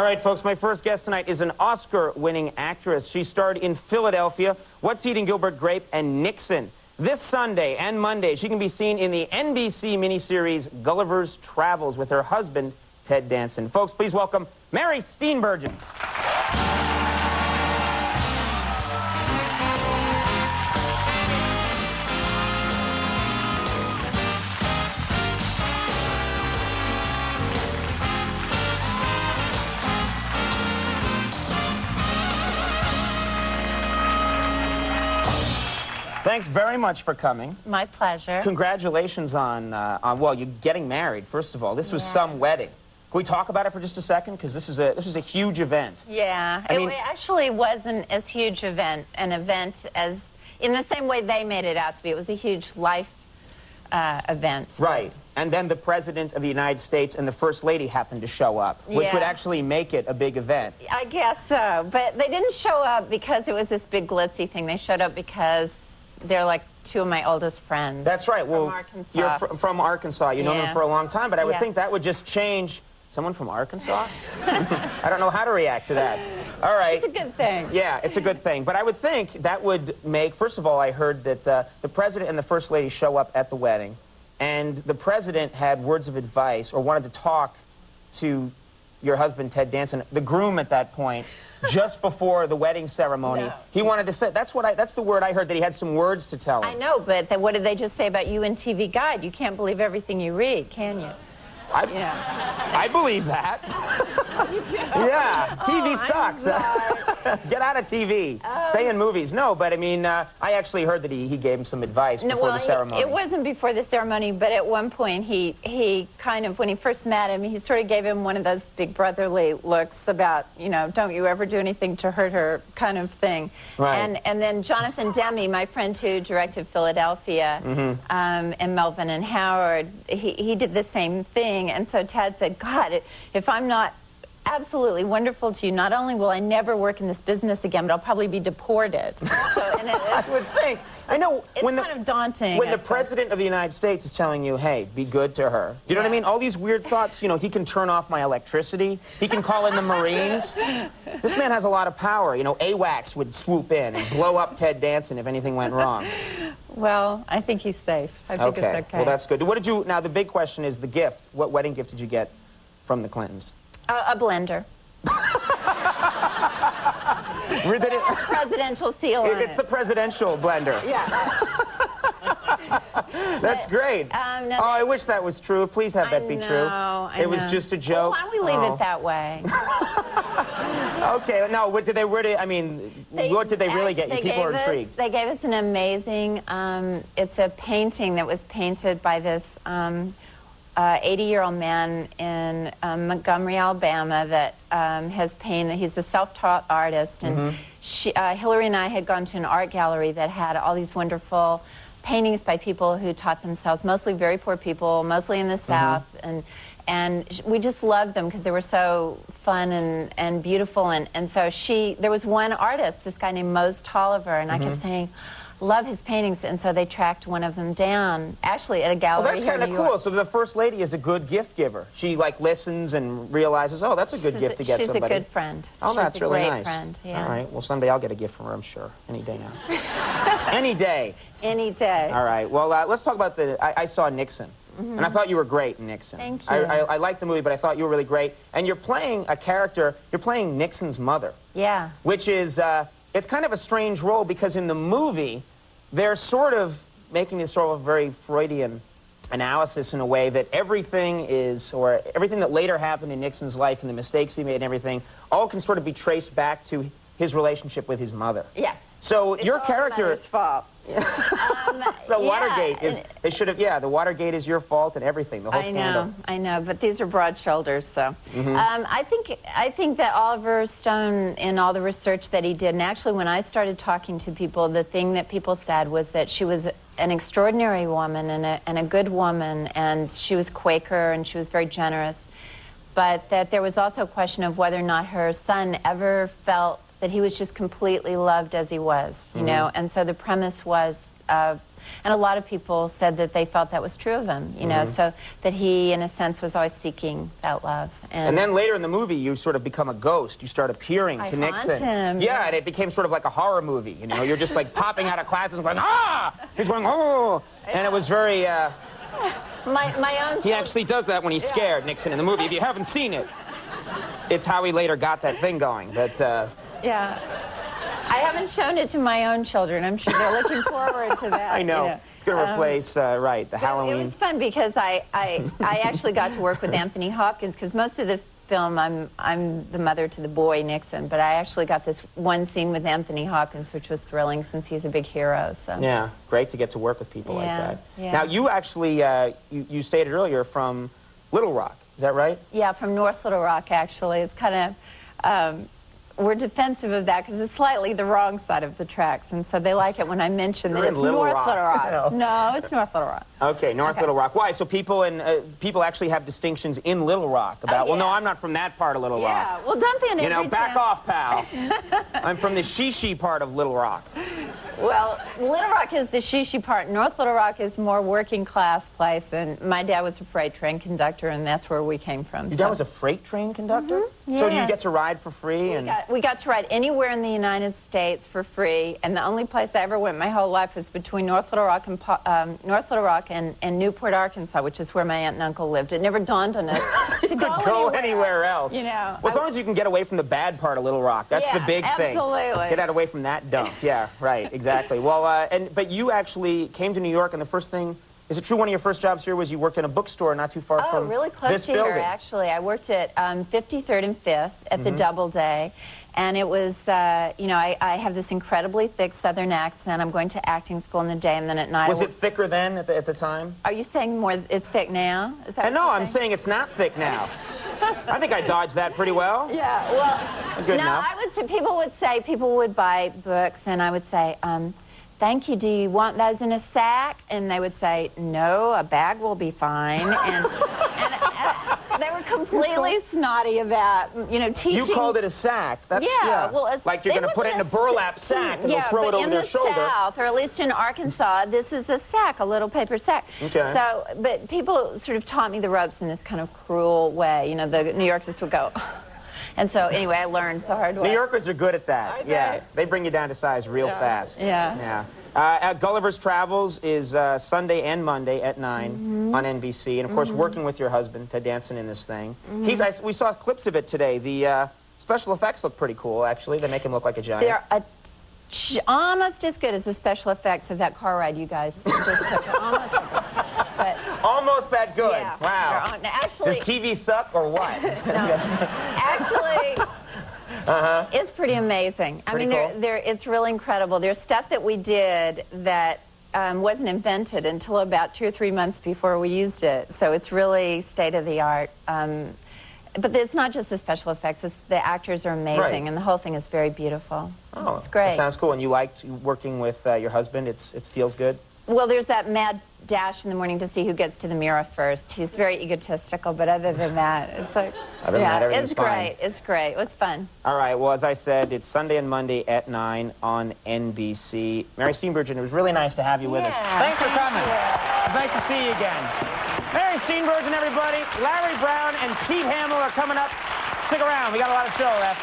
All right, folks, my first guest tonight is an Oscar-winning actress. She starred in Philadelphia, What's Eating Gilbert Grape, and Nixon. This Sunday and Monday, she can be seen in the NBC miniseries Gulliver's Travels with her husband, Ted Danson. Folks, please welcome Mary Steenburgen. Thanks very much for coming. My pleasure. Congratulations on well, you're getting married, first of all. This was some wedding. Can we talk about it for just a second? Because this is a huge event. Yeah, it actually wasn't as huge an event as, in the same way they made it out to be. It was a huge life event. Right. And then the President of the United States and the First Lady happened to show up, which would actually make it a big event. I guess so. But they didn't show up because it was this big glitzy thing. They showed up because they're like two of my oldest friends. That's right. Well, from Arkansas. You're from Arkansas. You've known them for a long time, but I would think that would just change. Someone from Arkansas? I don't know how to react to that. All right. It's a good thing. Yeah, it's a good thing. But I would think that would make, first of all, I heard that the President and the First Lady show up at the wedding, and the President had words of advice or wanted to talk to your husband, Ted Danson, the groom at that point, just before the wedding ceremony. No. He wanted to say, that's the word I heard, that he had some words to tell him. I know, but what did they just say about you in TV Guide? You can't believe everything you read, can you? I believe that. Yeah, TV sucks. Get out of TV. Stay in movies. No, but I mean, I actually heard that he gave him some advice before the ceremony. It wasn't before the ceremony, but at one point he kind of, when he first met him, he sort of gave him one of those big brotherly looks about, you know, don't you ever do anything to hurt her kind of thing. Right. And then Jonathan Demme, my friend who directed Philadelphia, and Melvin and Howard, he did the same thing. And so Ted said, God, if I'm not absolutely wonderful to you, not only will I never work in this business again, but I'll probably be deported. So, I would think. I know. It's kind of daunting. When the President of the United States is telling you, hey, be good to her. Do you know what I mean? All these weird thoughts, you know, he can turn off my electricity. He can call in the Marines. This man has a lot of power. You know, AWACS would swoop in and blow up Ted Danson if anything went wrong. Well, I think he's safe. I think it's okay. Well, that's good. What did you, now the big question is the gift. What wedding gift did you get from the Clintons? A blender. Presidential seal on it. It's the presidential blender. Yeah. That's great. No, I wish that was true. Please have that be true. It was just a joke. Well, why don't we leave it that way? Okay. No, what did they really, I mean, what did they really get you? People are intrigued. They gave us an amazing, it's a painting that was painted by this 80-year-old man in Montgomery, Alabama that has painted, he's a self-taught artist, and Hillary and I had gone to an art gallery that had all these wonderful paintings by people who taught themselves, mostly very poor people, mostly in the South, and we just loved them because they were so fun and beautiful, and so there was one artist, this guy named Mose Tolliver, and I kept saying, love his paintings, and so they tracked one of them down, actually at a gallery here in New York. Well, that's kind of cool. So the First Lady is a good gift giver. She, like, listens and realizes, oh, that's a good gift to get somebody. She's a good friend. Oh, that's really nice. She's a great friend, yeah. All right. Well, someday I'll get a gift from her, I'm sure. Any day now. Any day. Any day. All right. Well, let's talk about I saw Nixon. And I thought you were great in Nixon. Thank you. I liked the movie, but I thought you were really great. And you're playing a character, you're playing Nixon's mother. Yeah. Which is, it's kind of a strange role because in the movie, they're sort of making this sort of very Freudian analysis in a way that everything that later happened in Nixon's life and the mistakes he made and everything, all can sort of be traced back to his relationship with his mother. Yeah. So it's your all character... the mother's fault. So Watergate is, they should have, the Watergate is your fault and everything, the whole scandal. I know, but these are broad shoulders, so. I think that Oliver Stone, in all the research that he did, and actually when I started talking to people, the thing that people said was that she was an extraordinary woman and a good woman, and she was Quaker and she was very generous, but that there was also a question of whether or not her son ever felt that he was just completely loved as he was, you know, and so the premise was And a lot of people said that they felt that was true of him, you know, so that he, in a sense, was always seeking that love. And then later in the movie, you sort of become a ghost. You start appearing to Nixon. Him. Yeah, and it became sort of like a horror movie, you know. You're just like popping out of classes and going, ah! He's going, oh! And it was very... My own... He actually does that when he's scared, Nixon, in the movie. If you haven't seen it, it's how he later got that thing going. But, yeah. I haven't shown it to my own children. I'm sure they're looking forward to that. I know. You know. It's going to replace, right, the Halloween. It was fun because I actually got to work with Anthony Hopkins, because most of the film I'm the mother to the boy Nixon, but I actually got this one scene with Anthony Hopkins, which was thrilling since he's a big hero. So. Yeah, great to get to work with people like that. Yeah. Now, you actually, you stated earlier from Little Rock, is that right? Yeah, from North Little Rock, actually. It's kind of... we're defensive of that because it's slightly the wrong side of the tracks, and so they like it when I mention that it's North Little Rock. No, it's North Little Rock. Okay, North Little Rock. Why? So people people actually have distinctions in Little Rock about, well, no, I'm not from that part of Little Rock. Yeah, well, don't they? You know, back off, pal. I'm from the Shishi part of Little Rock. Well, Little Rock is the Shishi part. North Little Rock is more working class place, and my dad was a freight train conductor, and that's where we came from. Your dad was a freight train conductor? Yeah. So do you get to ride for free? We got to ride anywhere in the United States for free, and the only place I ever went my whole life was between North Little Rock and Newport, Arkansas, which is where my aunt and uncle lived. It never dawned on us to go anywhere else. You know, well, as long as you can get away from the bad part of Little Rock, that's the big thing. Absolutely. Get out away from that dump. Yeah, right, exactly. Well, but you actually came to New York, and the first thing, is it true one of your first jobs here was you worked in a bookstore not too far from really close this to building? Here, actually. I worked at 53rd and 5th at the Doubleday. And it was, you know, I have this incredibly thick Southern accent. I'm going to acting school in the day, and then at night... Was it thicker then at the time? Are you saying more, it's thick now? Is that no, I'm saying it's not thick now. I think I dodged that pretty well. Yeah, well... Good enough. I would say, people would buy books, and I would say, thank you, do you want those in a sack? And they would say, no, a bag will be fine. And they were completely snotty about, you know, teaching. You called it a sack. That's, well, like you're going to put it in a burlap sack and they'll throw it over their shoulder. In the South, or at least in Arkansas, this is a sack, a little paper sack. Okay. So, but people sort of taught me the ropes in this kind of cruel way. You know, the New Yorkers would go... And so, anyway, I learned the hard way. New Yorkers are good at that. Yeah. They bring you down to size real fast. Yeah. Gulliver's Travels is Sunday and Monday at 9 on NBC. And, of course, working with your husband, Ted Danson, in this thing. We saw clips of it today. The special effects look pretty cool, actually. They make him look like a giant. They're almost as good as the special effects of that car ride you guys just took. Almost that good. Yeah. Wow. Actually, does TV suck or what? No. Actually, it's pretty amazing. I mean, it's really incredible. There's stuff that we did that wasn't invented until about 2 or 3 months before we used it. So it's really state of the art. But it's not just the special effects. The actors are amazing, and the whole thing is very beautiful. Oh, it's great. That sounds cool. And you liked working with your husband? It feels good? Well, there's that mad dash in the morning to see who gets to the mirror first. He's very egotistical, but other than that, it's like, it's great. It's great. It was fun. All right. Well, as I said, it's Sunday and Monday at 9 on NBC. Mary Steenburgen, it was really nice to have you with us. Thanks for coming. It's nice to see you again. Mary Steenburgen, everybody. Larry Brown and Pete Hamill are coming up. Stick around. We got a lot of show left.